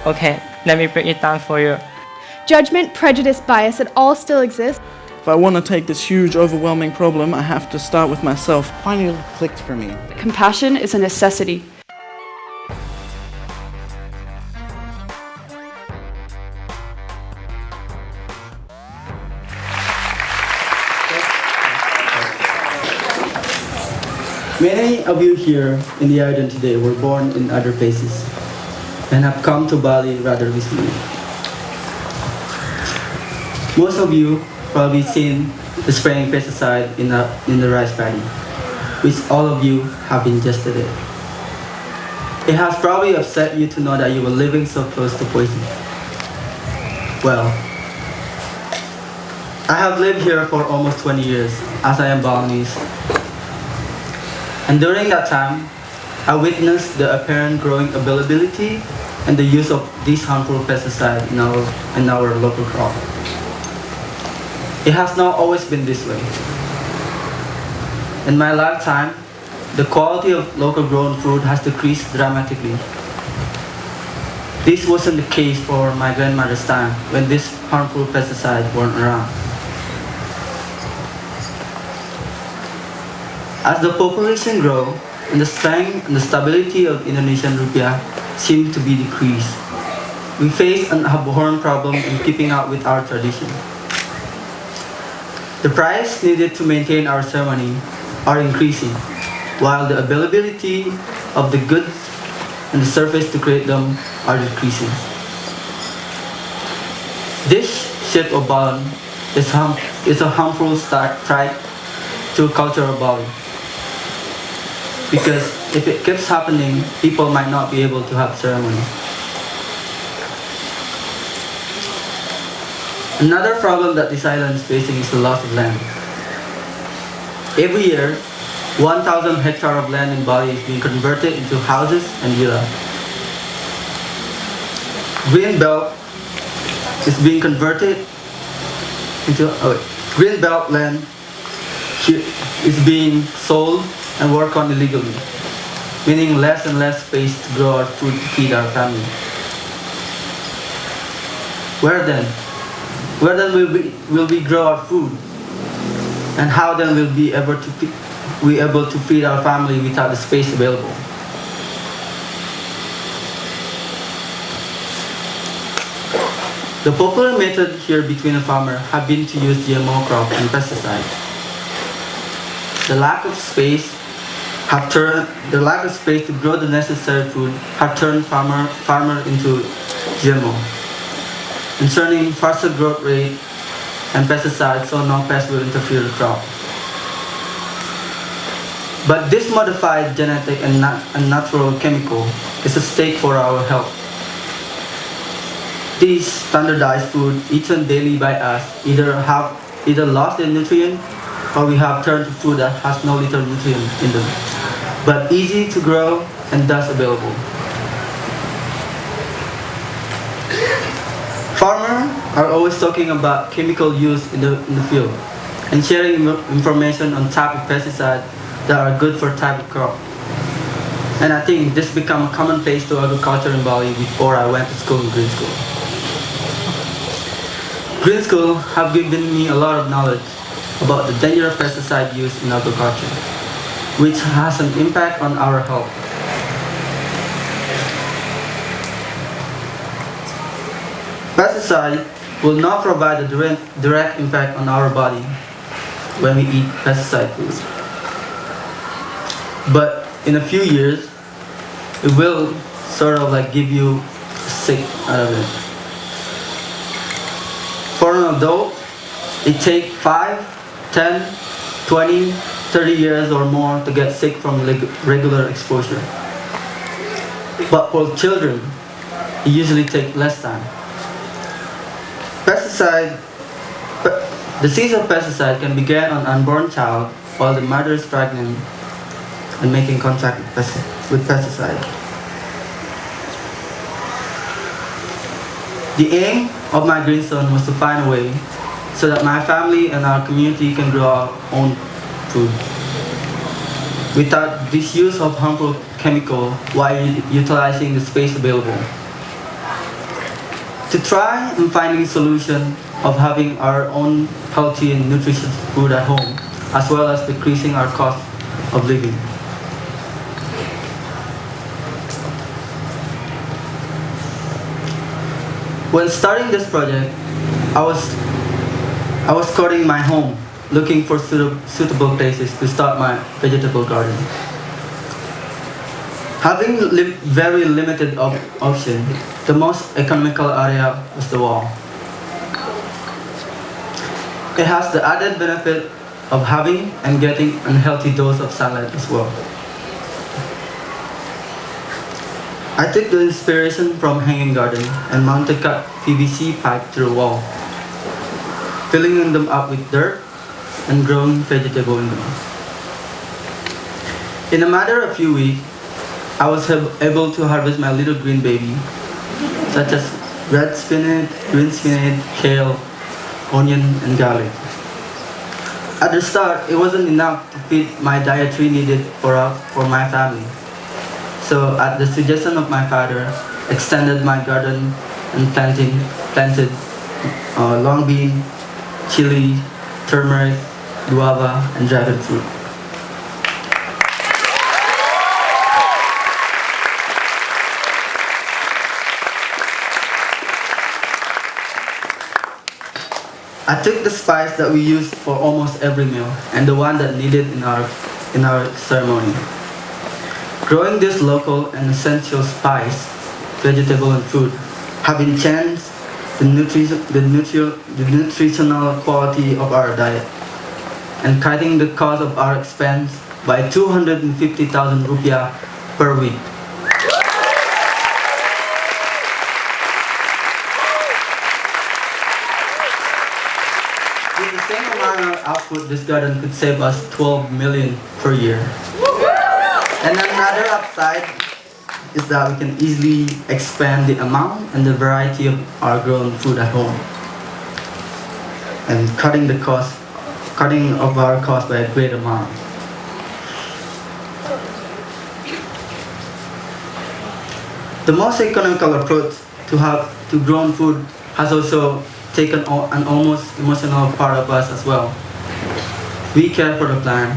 Okay, let me break it down for you. Judgment, prejudice, bias, it all still exists. If I want to take this huge, overwhelming problem, I have to start with myself. Finally clicked for me. Compassion is a necessity. Many of you here in the island today were born in other places and have come to Bali rather recently. Most of you probably seen the spraying pesticide in the rice paddy, which all of you have ingested it. It has probably upset you to know that you were living so close to poison. Well, I have lived here for almost 20 years as I am Balinese. And during that time, I witnessed the apparent growing availability and the use of these harmful pesticides in our local crop. It has not always been this way. In my lifetime, the quality of local grown food has decreased dramatically. This wasn't the case for my grandmother's time when these harmful pesticides weren't around. As the population grows and the strength and the stability of Indonesian rupiah seem to be decreased, we face an abhorrent problem in keeping up with our tradition. The price needed to maintain our ceremony are increasing, while the availability of the goods and the surface to create them are decreasing. This shift of balance is a harmful strike to culture of Bali. Because if it keeps happening, people might not be able to have ceremony. Another problem that this island is facing is the loss of land. Every year, 1,000 hectares of land in Bali is being converted into houses and villas. Green belt is being converted into green belt land is being sold and work on illegally, meaning less and less space to grow our food to feed our family. Where then will we grow our food? And how then will we able to feed our family without the space available? The popular method here between a farmer have been to use GMO crop and pesticide. The lack of space to grow the necessary food have turned farmer into GMO, ensuring faster growth rate and pesticides so no pest will interfere with the crop. But this modified genetic and natural chemical is a stake for our health. These standardized food eaten daily by us either lost their nutrient or we have turned to food that has no little nutrient in them, but easy to grow and thus available. Farmers are always talking about chemical use in the field and sharing information on type of pesticide that are good for type of crop. And I think this became a commonplace to agriculture in Bali before I went to school in Greenstone. Greenstone have given me a lot of knowledge about the dangerous pesticide use in agriculture, which has an impact on our health. Pesticide will not provide a direct impact on our body when we eat pesticide foods. But in a few years, it will sort of like give you sick out of it. For an adult, it takes 5, 10, 20, 30 years or more to get sick from regular exposure. But for children, it usually takes less time. The disease of pesticide can begin on unborn child while the mother is pregnant and making contact with pesticide. The aim of my Greenstone was to find a way so that my family and our community can grow our own food without this use of harmful chemical while utilizing the space available. To try and finding a solution of having our own healthy and nutritious food at home, as well as decreasing our cost of living. When starting this project, I was scouting my home, looking for suitable places to start my vegetable garden. Having very limited option, the most economical area was the wall. It has the added benefit of having and getting a healthy dose of sunlight as well. I took the inspiration from hanging garden and mounted cut PVC pipe to the wall, filling them up with dirt and growing vegetable in them. In a matter of few weeks, I was able to harvest my little green baby, such as red spinach, green spinach, kale, onion, and garlic. At the start, it wasn't enough to feed my dietary needed for my family. So, at the suggestion of my father, extended my garden and planted long bean, chili, turmeric, guava, and dragon fruit. I took the spice that we used for almost every meal and the one that needed in our ceremony. Growing this local and essential spice, vegetable and food have enhanced the nutritional quality of our diet and cutting the cost of our expense by 250,000 rupiah per week. With the same amount of output, this garden could save us 12 million per year. And another upside is that we can easily expand the amount and the variety of our grown food at home, and cutting of our cost by a great amount. The most economical approach to grown food has also taken an almost emotional part of us as well. We care for the plant,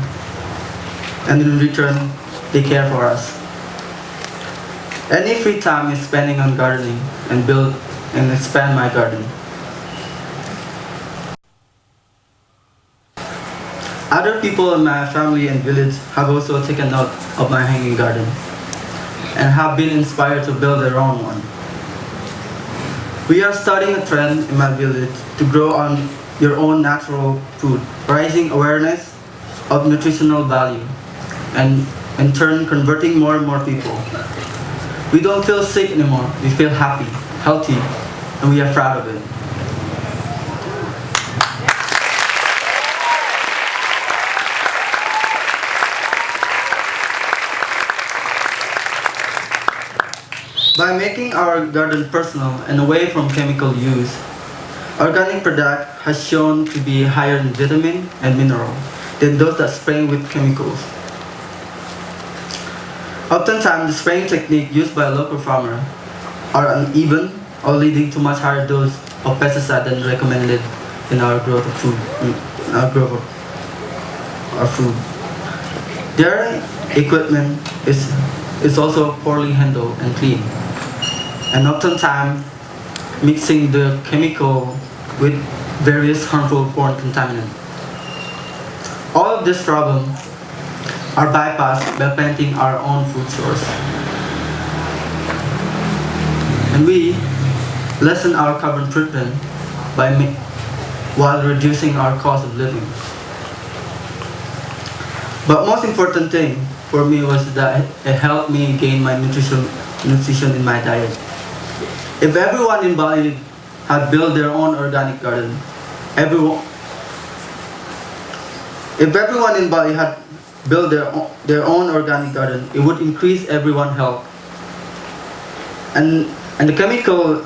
and in return, they care for us. Any free time is spending on gardening and build and expand my garden. Other people in my family and village have also taken note of my hanging garden and have been inspired to build their own one. We are starting a trend in my village to grow on your own natural food, raising awareness of nutritional value, and in turn converting more and more people. We don't feel sick anymore, we feel happy, healthy, and we are proud of it. By making our garden personal and away from chemical use, organic product has shown to be higher in vitamin and mineral than those that spraying with chemicals. Oftentimes, the spraying technique used by a local farmer are uneven or leading to much higher dose of pesticide than recommended in our growth of food. Their equipment is also poorly handled and clean, and oftentimes mixing the chemical with various harmful foreign contaminants. All of this problem are bypassed by planting our own food source. And we lessen our carbon footprint while reducing our cost of living. But most important thing for me was that it helped me gain my nutrition in my diet. If everyone in Bali had built their own organic garden, if everyone in Bali had built their own organic garden, it would increase everyone's health. And the chemical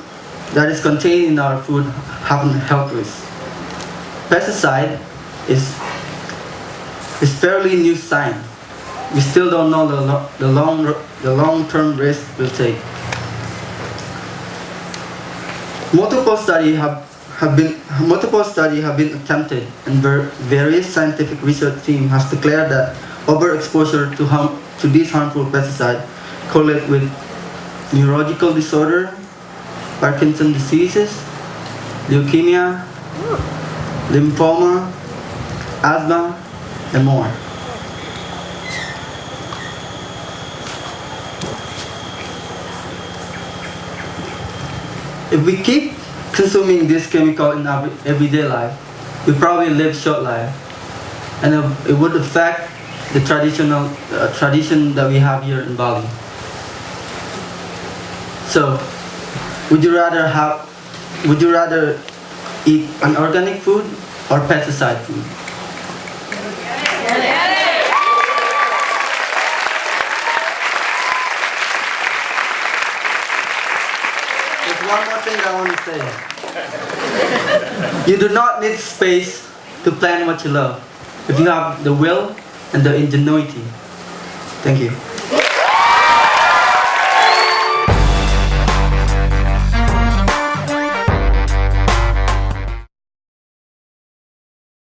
that is contained in our food have health risks. Pesticide is fairly new science. We still don't know the long-term risk we'll take. Multiple studies have been attempted, and various scientific research teams have declared that overexposure to these harmful pesticides correlate with neurological disorder, Parkinson's diseases, leukemia, lymphoma, asthma, and more. If we keep consuming this chemical in our everyday life, we probably live short life, and it would affect the tradition that we have here in Bali. So, would you rather eat an organic food or pesticide food? There's one more thing I want to say. You do not need space to plan what you love if you have the will and the ingenuity. Thank you.